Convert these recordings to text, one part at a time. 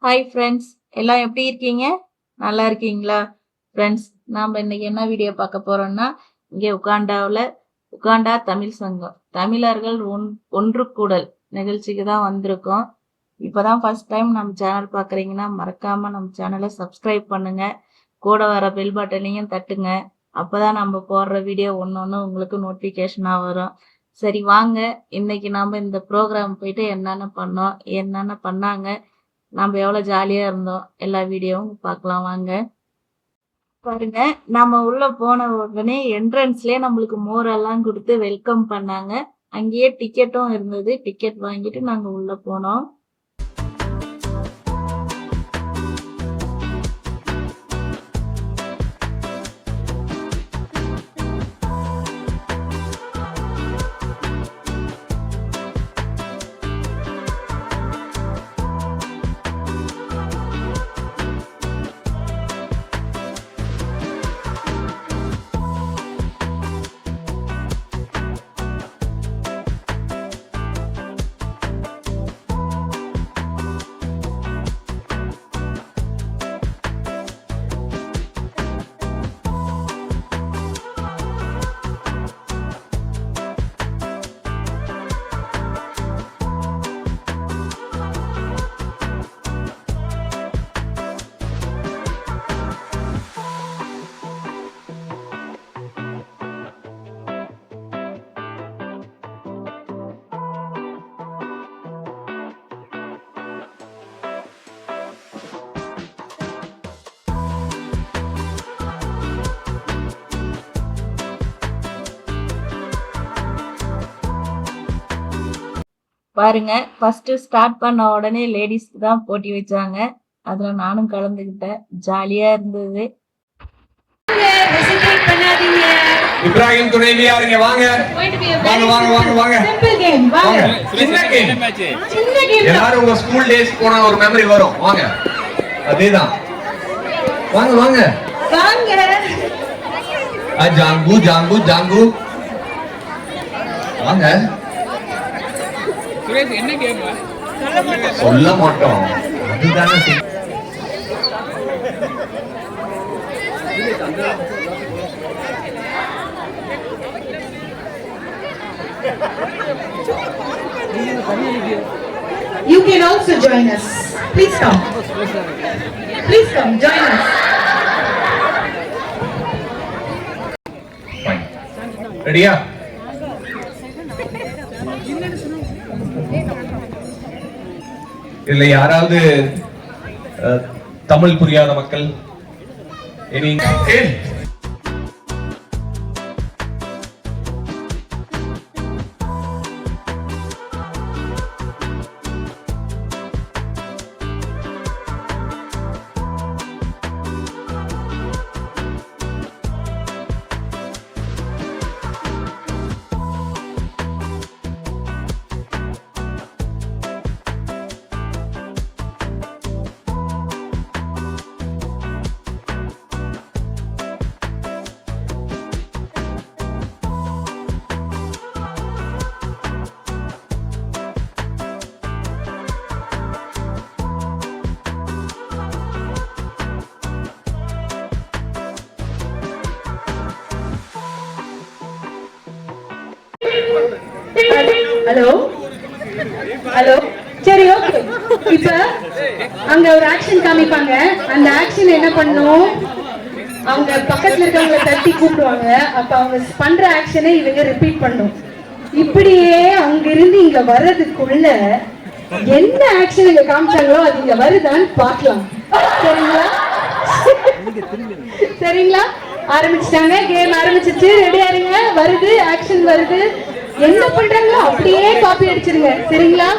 Hi friends, எல்லாம் எப்படி இருக்கீங்க? நல்லா இருக்கீங்களா? ஃப்ரெண்ட்ஸ், நாம் இன்னைக்கு என்ன வீடியோ பார்க்க போறோம்னா, இங்கே உகாண்டா தமிழ் சங்கம் தமிழர்கள் ஒன்று கூடல் நிகழ்ச்சிக்கு தான் வந்திருக்கோம். இப்போதான் ஃபர்ஸ்ட் டைம் நம்ம சேனல் பார்க்குறீங்கன்னா மறக்காம நம்ம சேனலை சப்ஸ்கிரைப் பண்ணுங்க. கூட வர பெல் பட்டனையும் தட்டுங்க. அப்பதான் நம்ம போடுற வீடியோ ஒன்று உங்களுக்கு நோட்டிஃபிகேஷனாக வரும். சரி வாங்க, இன்னைக்கு நாம இந்த ப்ரோக்ராம் போயிட்டு என்னென்ன பண்ணாங்க, நம்ம எவ்வளவு ஜாலியா இருந்தோம், எல்லா வீடியோவும் பார்க்கலாம் வாங்க. பாருங்க, நம்ம உள்ள போன உடனே என்ட்ரன்ஸ்லயே நம்மளுக்கு மோரெல்லாம் கொடுத்து வெல்கம் பண்ணாங்க. அங்கேயே டிக்கெட்டும் இருந்தது. டிக்கெட் வாங்கிட்டு நாங்க உள்ள போனோம். பாருங்க, ஃபர்ஸ்ட் ஸ்டார்ட் பண்ண உடனே லேடிஸ்க்கு தான் போட்டி வச்சாங்க. அதுல நானும் கலந்துக்கிட்டேன். ஜாலியா இருந்தது. இப்ராஹிம் துணைவியா இருங்க, வாங்க வாங்க வாங்க வாங்க வாங்க. சிம்பிள் கேம், வாங்க. சின்ன கேம். சின்ன கேம். எல்லாரும் உங்க ஸ்கூல் டேஸ் போன ஒரு மெமரி வரும். வாங்க, அதேதான். வாங்க வாங்க வாங்க. ஜாங்கு ஜாங்கு ஜாங்கு வாங்க. என்ன கேம் சொல்ல மாட்டோம், அதுதானே. You can also join us. Please come. Please come, join us. Fine. ரெடியா? இல்ல யாராவது தமிழ் புரியாத மக்கள் இனி ஹலோ ஹலோ. சரி, ஓகே. இப்ப அங்க ஒரு ஆக்ஷன் காமிப்பாங்க. அந்த ஆக்ஷன் என்ன பண்ணும், அவங்க பக்கத்துல இருக்கவங்க தட்டி கூப்பிடுவாங்க. அப்ப அவங்க பண்ற ஆக்ஷனை இவங்க ரிப்பீட் பண்ணும். இப்படியே அங்க இருந்து இங்க வர்றதுக்குள்ள என்ன ஆக்ஷன் இங்க காமிச்சாங்களோ அது இங்க வருதான்னு பார்க்கலாம். சரிங்களா? சரிங்களா? ஆரம்பிச்சிட்டாங்க. கேம் ஆரம்பிச்சிச்சு. ரெடியா இருங்க. வருது, ஆக்ஷன் வருது. என்ன பண்றாங்களோ அப்படியே காப்பி அடிச்சிருங்க. சரிங்களா?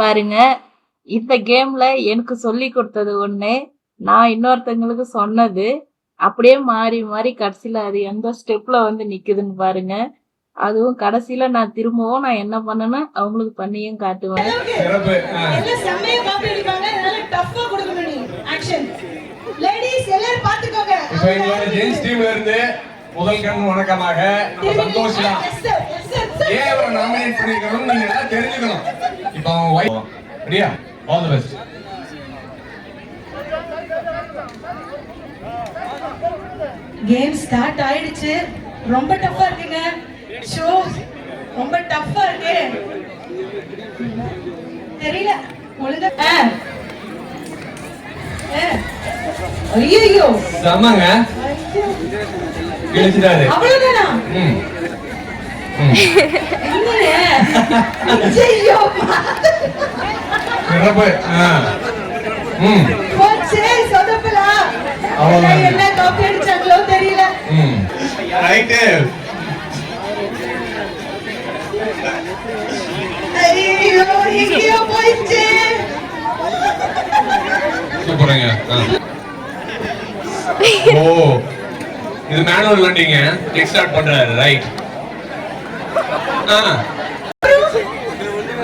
பாருங்க. இந்த கேம்ல எனக்கு சொல்லி கொடுத்தது ஒண்ணு, நான் இன்னொருத்தங்களுக்கு சொன்னது அப்படியே மாறி மாறி கடைசியில அது எந்த ஸ்டெப்ல வந்து நிக்குதுன்னு பாருங்க. அதுவும் கடைசியில நான் திரும்பவும் நான் என்ன பண்ணேன்னா அவங்களுக்கு பண்ணியும் காட்டுவேன். சிறப்பு. எல்லாம் செம்மையா காப்பி அடிப்பாங்க. அதனால டஃப்பா கொடுக்கணும் நீ. ஆக்ஷன். லேடீஸ் எல்லாரும் பாத்துக்கோங்க. இப்போ எங்களோட ஜென்ஸ் டீம்ல இருந்து முதல் கண் வணக்கமாக நம்ம சந்தோஷ் தான். Yes sir, yes sir, sir. ஏன் அவரை நாமினேட் பண்ணிருக்கணும் நீங்க எல்லாம் தெரிஞ்சுக்கணும். இப்போ அவன் வைஃப் ரெடியா? All the best. Game start ஆயிடுச்சு. ரொம்ப டஃப்பா இருக்குங்க. ஷோ ரொம்ப டஃப்பா இருக்கு. தெரியல ஒழுங்கா. ஐயோ சமாங்க கிழிச்சிட்டாரு. அவ்வளவுதானா? ம். ஐயோ சிறப்பு. ம். போச்சே சொதப்பலா. அவ்வளவுதான். என்ன காப்பி அடிச்சாங்களோ தெரியல. ம். ரைட். ஐயோ எங்கேயோ போயிடுச்சு. சூப்பருங்க. ஓ இது மேனுவல் வண்டிங்க. கிக் ஸ்டார்ட் பண்றாரு. ரைட்.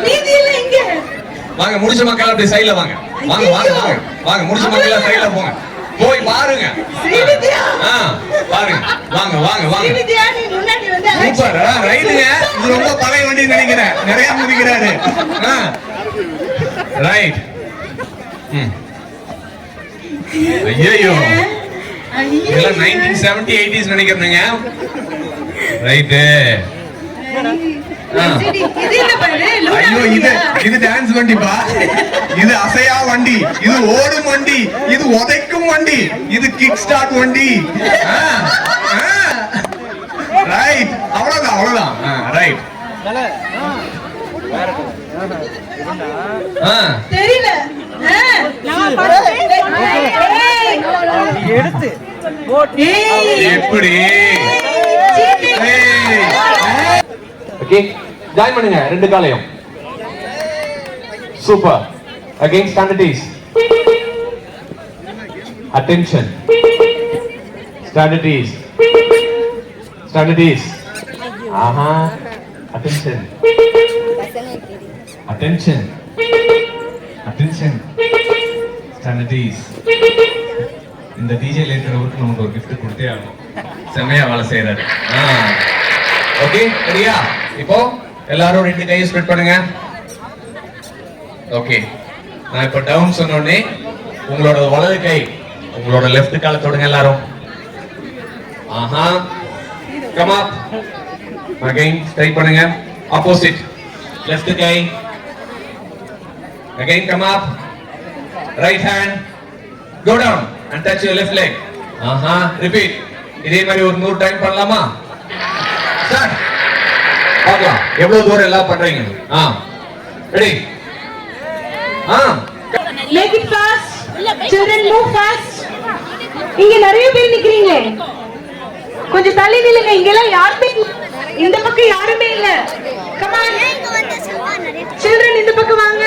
மீதி இல்ல இங்க. வாங்க முடிச்ச மக்கள் அப்படியே சைடுல வாங்க. வாங்க வாங்க வாங்க. வாங்க முடிச்ச மக்கள் சைடுல போங்க. போய் பாருங்க. ஸ்ரீவித்யா. பாருங்க. வாங்க வாங்க வாங்க. ஸ்ரீவித்யா நீ முன்னாடி வந்து சூப்பர். ரைட்டுங்க. இது ரொம்ப பழைய வண்டி நினைக்கிறேன். நிறைய முடிக்கிறாரு. ரைட். ஐயோ இதெல்லாம் 1970 80s நினைக்கிறேங்க. ரைட்டு. இது என்ன பாரு லூனா. ஐயோ இது டான்ஸ் வண்டிப்பா. இது அசையா வண்டி. இது ஓடும் வண்டி. இது உதைக்கும் வண்டி. இது கிக் ஸ்டார்ட் வண்டி. ரைட். அவ்வளவுதான். ரைட். தெரியல. எடுத்து எப்படி ஓகே ஜாயின் பண்ணுங்க ரெண்டு காலையும். Super. Again stand at ease. Attention. Stand at ease. ஆஹா. அட்டென்ஷன். ஸ்டாண்டர்டிஸ். இந்த டிஜேல இருக்கிறவருக்கு நமக்கு ஒரு gift கொடுத்தே ஆகணும். செமையா வேலை செய்யறாரு. ஓகே ரெடியா? இப்போ எல்லாரும் ரெண்டு கையை ஸ்ப்ரெட் பண்ணுங்க. ஓகே நான் இப்போ டவுன் சொன்ன உடனே உங்களோட வலது கை உங்களோட லெஃப்ட் காலை தொடுங்க எல்லாரும். ஆஹா. Come up. அகைன் ஸ்ட்ரைட் பண்ணுங்க. ஆப்போசிட். லெஃப்ட் கை. Again come up. Right hand. Go down and touch your left leg. ஆஹா. ரிப்பீட். இதே மாதிரி ஒரு 100 டைம் பண்ணலாமா? ஸ்டார்ட். பார்க்கலாம் எவ்வளவு தூரம் எல்லாம் பண்றீங்க. Ready. Make it fast. Children move fast. இங்க நிறைய பேர் நிக்கிறீங்களே. கொஞ்சம் தள்ளி நில்லுங்க. இங்க எல்லாம் யாருமே இந்த பக்கம் யாருமே இல்ல. Come on. Children இந்த பக்கம் வாங்க.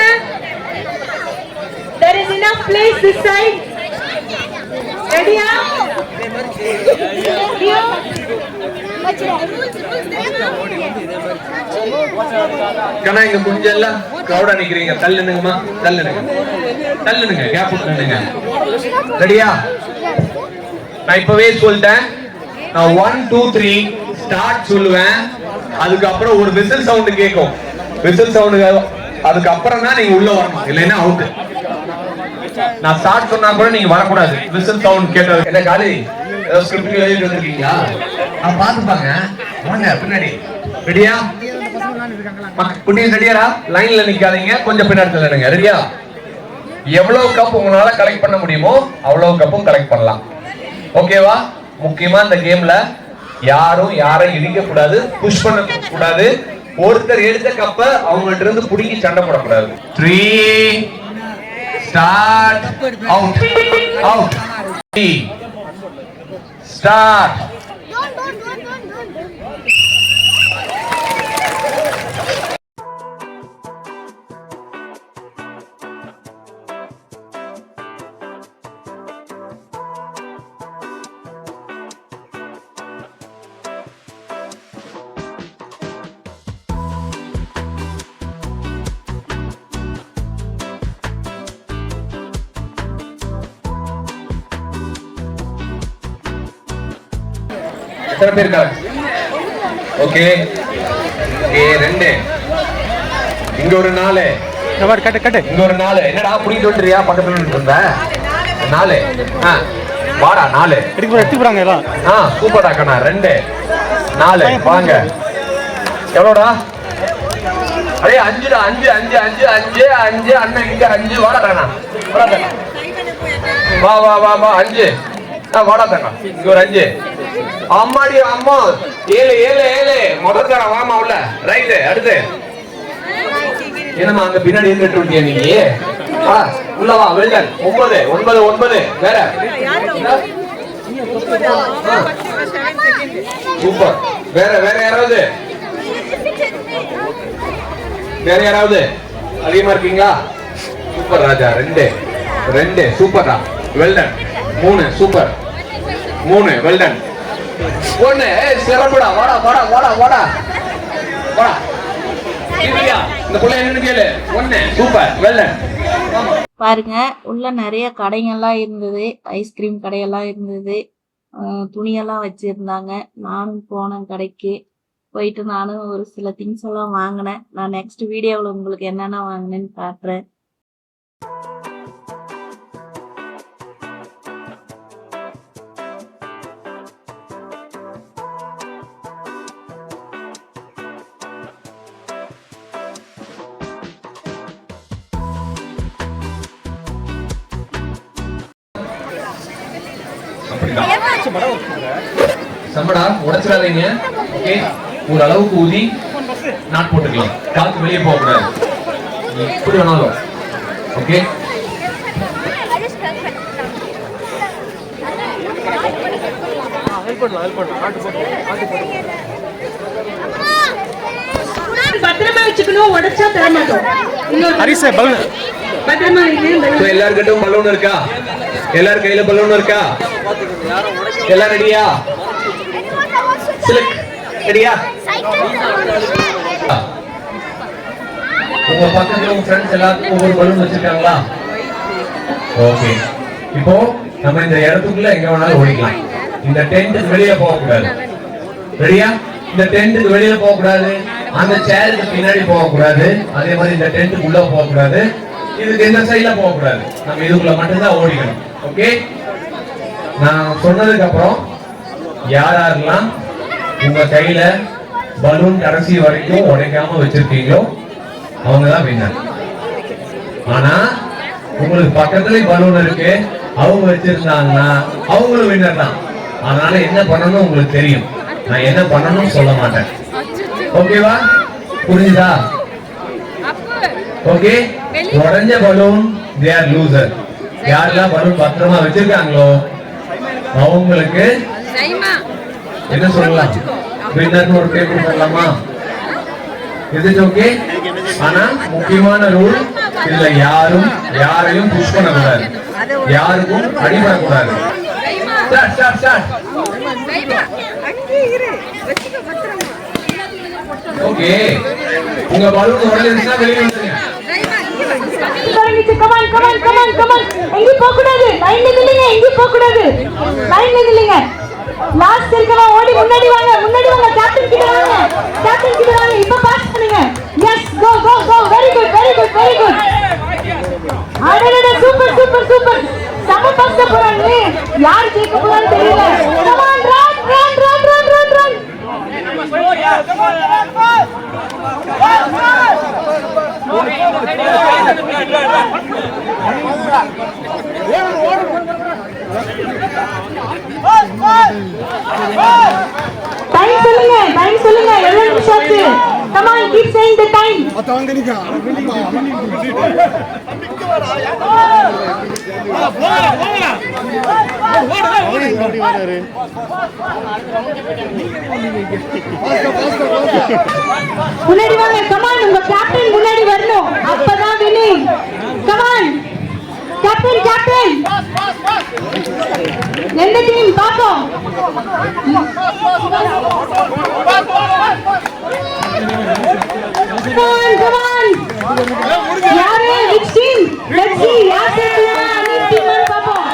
There is enough place this side. Ready? கண்ணா இங்க கொஞ்சம் எல்லாம் கிரௌடா நிக்கிறீங்க. தள்ளுனுங்கம்மா. தள்ளுனுங்க. கேப் விட்டுனுங்க. ரெடியா? நான் இப்பவே சொல்லிட்டேன். நான் 1 2 3 ஸ்டார்ட் சொல்லுவேன். அதுக்கப்புறம் ஒரு விசில் சவுண்ட் கேட்கும். விசில் சவுண்ட் அதுக்கப்புறம் தான் நீங்க உள்ள வரணும். இல்லைன்னா அவுட். நான் ஸ்டார்ட் சொன்னா கூட நீங்க வரக்கூடாது. விசில் சவுண்ட் கேட்டது. என்ன காலி ஏதோ ஸ்கிரிப்ட் எழுதிட்டு வந்திருக்கீங்களா? பாத்துப்பாங்க. வாங்க பின்னாடி. ரெடியா? குட்டீஸ் ரெடியாடா? லைன்ல நிக்காதீங்க. கொஞ்சம் பின்னாடி தள்ளுங்க. ரெடியா? எவ்வளவு கப் உங்களால கலெக்ட் பண்ண முடியுமோ அவ்வளவு கப்பும் கலெக்ட் பண்ணலாம். ஓகேவா? முக்கியமா இந்த கேம்ல யாரும் யாரையும் இடிக்க கூடாது. புஷ் பண்ண கூடாது. ஒருத்தர் எடுத்த கப்ப அவங்கள்ட்ட இருந்து புடிங்கி சண்டை போடக்கூடாது. 3 ஸ்டார்ட். அவுட். 3 ஸ்டார்ட். எத்தனை பேர் இருக்காங்க? ஓகே ஓகே 2 இங்க ஒரு 4 இங்க ஒரு 4 என்னடா புடிட்டு வந்துறியா பக்கத்துல இருந்த 4 வாடா 4 எடுத்து போறாங்க எல்லாம் சூப்பர்டா கண்ணா 2 4 வாங்க எவ்வளோடா அடே 5டா 5 5 5 5 5 அண்ணன் இங்க 5 வாடா கண்ணா வா வா வா வா 5 வாடா தங்க இங்க ஒரு 5 அம்மாடி அம்மா 7 7 7 முதல் தர வாமா உள்ள ரைட் அடுத்து என்னமா அங்க பின்னாடி இருந்துட்டு இருக்கியா நீங்க உள்ள வா வெல்டன் 9 9 9 வேற சூப்பர் வேற வேற யாராவது அதிகமா இருக்கீங்களா சூப்பர் ராஜா 2 சூப்பர்டா வெல்டன் 3 சூப்பர் 3 வெல்டன் 1 சிறப்புடா வாடா வாடா வாடா வாடா வாடா இந்த புள்ள என்னன்னு கேளு 1 சூப்பர் வெல்டன் பாருங்க உள்ள நிறைய கடைகள்லாம் இருந்தது, ஐஸ்கிரீம் கடையெல்லாம் இருந்தது, துணியெல்லாம் வச்சிருந்தாங்க. நானும் போனேன் கடைக்கு, போயிட்டு நானும் ஒரு சில திங்ஸ் எல்லாம் வாங்கினேன். நான் நெக்ஸ்ட் வீடியோவில் உங்களுக்கு என்னென்ன வாங்கினேன்னு காட்டுறேன். சம்படா உடைச்சிடாதீங்க. ஓகே ஒரு அளவுக்கு ஊதி நாட் போட்டுக்கலாம், காத்து வெளியே போக கூடாது. எப்படி வேணாலும் ஓகே. பத்திரமா வச்சுக்கணும், உடைச்சா தர மாட்டோம். பத்திரமா எல்லார்கிட்டும் பலூன் இருக்கா? எல்லார் கையில பலூன் இருக்கா? எல்லாம் ரெடியா? ரெடியா? உங்க பக்கத்துல உங்க ஃப்ரெண்ட்ஸ் எல்லாருக்கும் ஒவ்வொரு பலூன் வச்சிருக்காங்களா? ஓகே இப்போ நம்ம இந்த இடத்துக்குள்ள எங்க வேணாலும் ஓடிக்கலாம். இந்த டென்ட்டுக்கு வெளியே போக கூடாது. ரெடியா? இந்த டென்ட்டுக்கு வெளியே போக கூடாது, அந்த சேருக்கு பின்னாடி போக கூடாது, அதே மாதிரி இந்த டென்ட்டுக்கு உள்ள போக கூடாது, இதுக்கு இந்த சைடுல போக கூடாது. நம்ம இதுக்குள்ள மட்டும்தான் ஓடிக்கணும். ஓகே நான் சொன்னதுக்கு அப்புறம் யாரெல்லாம் உங்க கையில பலூன் கடைசி வரைக்கும் உடைக்காம வச்சிருக்கீங்களோ அவங்கதான் வின்னர். ஆனா உங்களுக்கு பக்கத்துல பலூன் இருக்கு, அவங்க வச்சிருந்தாங்கன்னா அவங்களும் வின்னர் தான். அதனால என்ன பண்ணணும் உங்களுக்கு தெரியும், நான் என்ன பண்ணணும் சொல்ல மாட்டேன். ஓகேவா? புரிஞ்சுதா? ஓகே உடைஞ்ச பலூன் they are loser. யாரெல்லாம் பலூன் பத்திரமா வச்சிருக்காங்களோ அவங்களுக்கு என்ன சொல்லலாம், வின்னர்னு ஒரு பேப்பர் சொல்லலாமா? இது ஓகே. ஆனா முக்கியமான ரூல், இதுல யாரையும் புஷ் பண்ண கூடாது, யாருக்கும் அடிபடக்கூடாது. ஓகே உங்க பலூன் உடைஞ்சிருச்சுன்னா வெளியே வந்துருங்க. எங்க போக கூடாது, லைன்ல நில்லுங்க, எங்க போக கூடாது, லைன்ல நில்லுங்க. லாஸ்ட் இருக்கவா ஓடி முன்னாடி வாங்க, கேப்டன் கிட்ட வாங்க, இப்ப பாஸ் பண்ணுங்க. எஸ் கோ கோ கோ, வெரி குட் அடடட சூப்பர் சம பாஸ் போறாங்க. யார் ஜெயிக்க போறான்னு தெரியல. கம் ஆன் ரன் டைம் சொல்லுங்க எவ்வளவு நிமிஷம் ஆச்சு? Come on, keep saying the time. முன்னாடி வாங்க, come on, உங்க கேப்டன் முன்னாடி வரணும், அப்பதான் winning. Come on, கேப்டன் எந்த டீம் பாப்போம்? Come on. யாரு? Which team? Let's see. யார் ஜெயிக்கலாம்? அனில் டீம் பாப்போம்.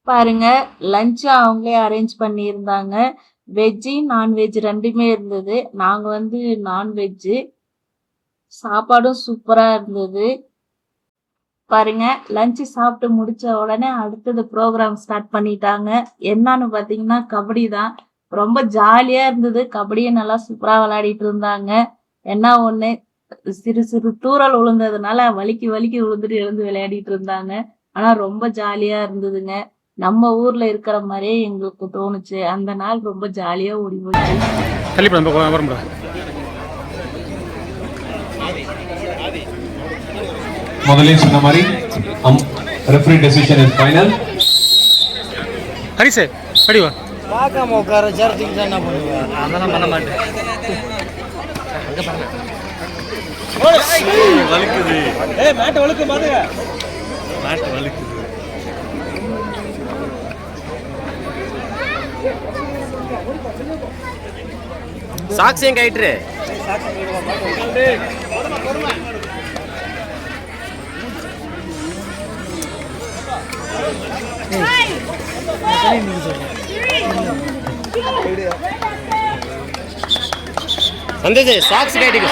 பாருங்க, லஞ்ச் அவங்களே அரேஞ்ச் பண்ணியிருந்தாங்க. வெஜ்ஜு, நான்வெஜ் 2மே இருந்தது. நாங்க வந்து நான்வெஜ்ஜு. சாப்பாடும் சூப்பரா இருந்தது. பாருங்க, லஞ்ச் சாப்பிட்டு முடிச்ச உடனே அடுத்தது ப்ரோக்ராம் ஸ்டார்ட் பண்ணிட்டாங்க. என்னன்னு பாத்தீங்கன்னா கபடி தான். ரொம்ப ஜாலியா இருந்தது. கபடியை நல்லா சூப்பரா விளையாடிட்டு இருந்தாங்க. என்ன ஒண்ணு, சிறு சிறு தூறல் விழுந்ததுனால வலிக்கு வலிக்கு விழுந்துட்டு எழுந்து விளையாடிட்டு இருந்தாங்க. ஆனா ரொம்ப ஜாலியா இருந்ததுங்க. நம்ம ஊர்ல இருக்கிற மாதிரியே எங்களுக்கு தோணுச்சு. அந்த நாள் ரொம்ப ஜாலியா ஓடி போச்சு. முதல்ல சொன்ன மாதிரி referee decision is final. Hari sir படிவா பார்க்காம உட்கார சேர்த்துக்கு என்ன பண்ணுவேன்? அதெல்லாம் பண்ண மாட்டேன். வலிக்குது. மேட்டு வலிக்கு பாருங்க. மேட்டு வலிக்குது. சாக்ஸியம் கைட்ரு. சந்தேஷ் சாக்ஸ் கைட்டுக்கு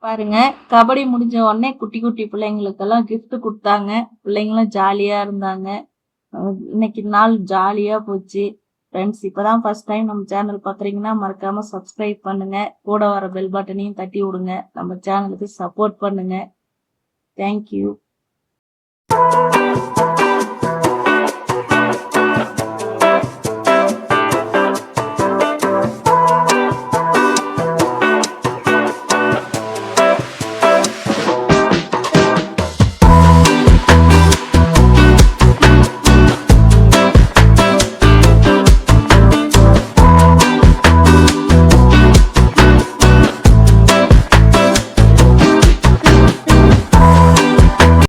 பாருங்க, கபடி முடிஞ்ச உடனே குட்டி குட்டி பிள்ளைங்களுக்கெல்லாம் gift கொடுத்தாங்க. பிள்ளைங்களும் ஜாலியா இருந்தாங்க. இன்னைக்கு நாள் ஜாலியா போச்சு. ஃப்ரெண்ட்ஸ், இப்பதான் ஃபர்ஸ்ட் டைம் நம்ம சேனல் பாக்குறீங்கன்னா மறக்காம சப்ஸ்கிரைப் பண்ணுங்க. கூட வர பெல் பட்டனையும் தட்டி விடுங்க. நம்ம சேனலுக்கு சப்போர்ட் பண்ணுங்க. தேங்க்யூ.